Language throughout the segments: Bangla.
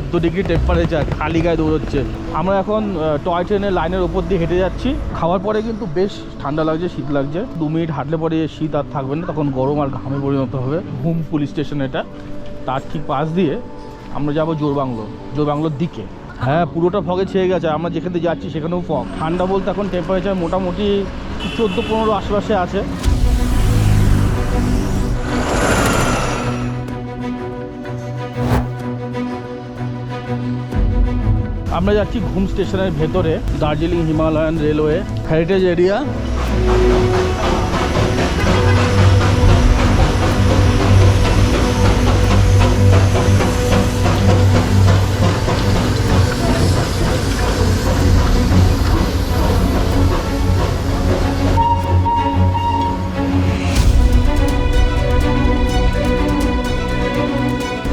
14 ডিগ্রি টেম্পারেচার, খালি গায়ে দৌড়চ্ছে। আমরা এখন টয় ট্রেনের লাইনের ওপর দিয়ে হেঁটে যাচ্ছি। খাওয়ার পরে কিন্তু বেশ ঠান্ডা লাগছে, শীত লাগছে। 2 মিনিট হাঁটলে পরে শীত আর থাকবে না, তখন গরম আর ঘামে পরিণত হবে। ঘুম পুলিশ স্টেশন এটা, তার ঠিক পাশ দিয়ে আমরা যাবো জোরবাংলোর দিকে। হ্যাঁ, পুরোটা ফগে ছেয়ে গেছে। আমরা যেখানে যাচ্ছি সেখানেও ফগ। ঠান্ডা বলতে এখন টেম্পারেচার মোটামুটি 14-15 আশেপাশে আছে। আমরা যাচ্ছি ঘুম স্টেশনের ভেতরে, Darjeeling Himalayan railway heritage area.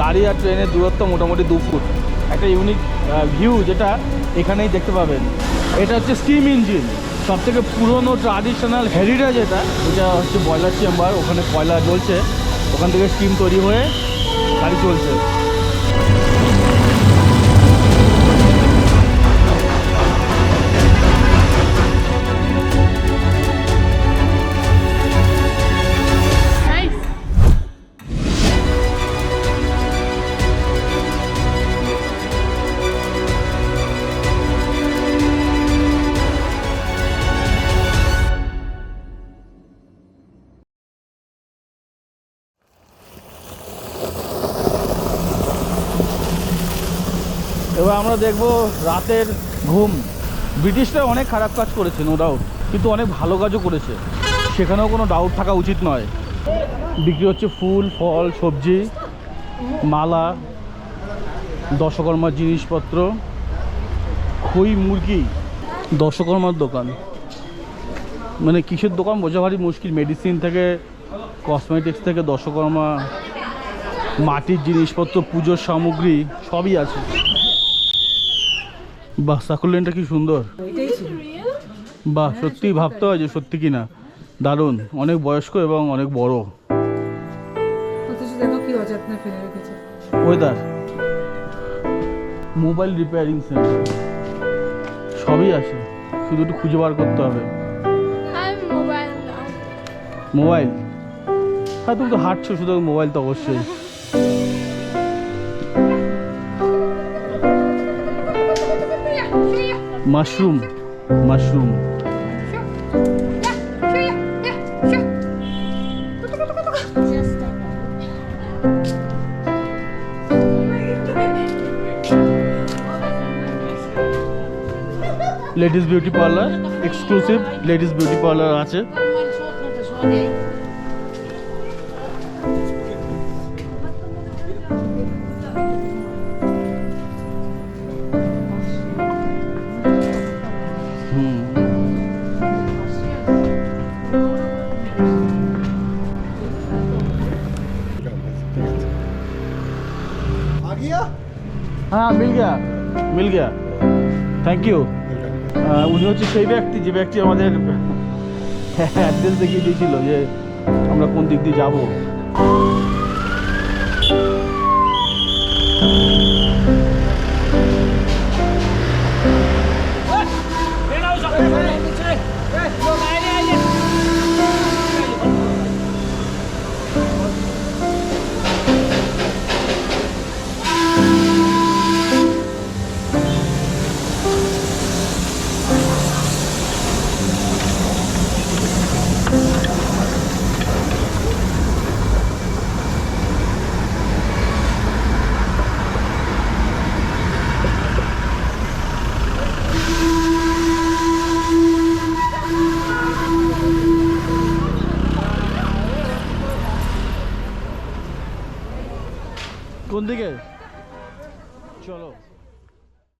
গাড়ি আর ট্রেনের দূরত্ব মোটামুটি 2 ফুট। একটা ইউনিক ভিউ যেটা এখানেই দেখতে পাবেন, এটা হচ্ছে স্টিম ইঞ্জিন। সব থেকে পুরনো ট্র্যাডিশনাল হেরিটেজ এটা হচ্ছে বয়লার চেম্বার। ওখানে কয়লা জ্বলছে, ওখান থেকে স্টিম তৈরি হয়ে গাড়ি চলছে। এবার আমরা দেখবো রাতের ঘুম। ব্রিটিশরা অনেক খারাপ কাজ করেছে, নো ডাউট, কিন্তু অনেক ভালো কাজও করেছে, সেখানেও কোনো ডাউট থাকা উচিত নয়। বিক্রি হচ্ছে ফুল, ফল, সবজি, মালা, দশকর্মার জিনিসপত্র, খই, মুরগি। দশকর্মার দোকান মানে কিসের দোকান বোঝা ভারী মুশকিল। মেডিসিন থেকে, কসমেটিক্স থেকে দশকর্মা, মাটির জিনিসপত্র, পুজোর সামগ্রী সবই আছে। বাহ, সাকুলেন্টটা কি সুন্দর। বাহ, সত্যি ভাবতে হয় যে সত্যি কিনা। দারুণ, অনেক বয়স্ক এবং অনেক বড়। ওয়েদার, মোবাইল রিপেয়ারিং সেন্টার সবই আছে, শুধু একটু খুঁজে বার করতে হবে। মোবাইল, হ্যাঁ তুমি তো হাঁটছো, শুধু মোবাইল তো অবশ্যই। Mushroom, mushroom, ladies beauty parlour, exclusive ladies beauty parlour আছে। हाँ मिल गया थैंक यू। উনি হচ্ছে সেই ব্যক্তি যে ব্যক্তি আমাদের অ্যাড্রেস দেখিয়ে দিয়েছিল যে আমরা কোন দিক দিয়ে যাবো। কোন দিকে? চলো।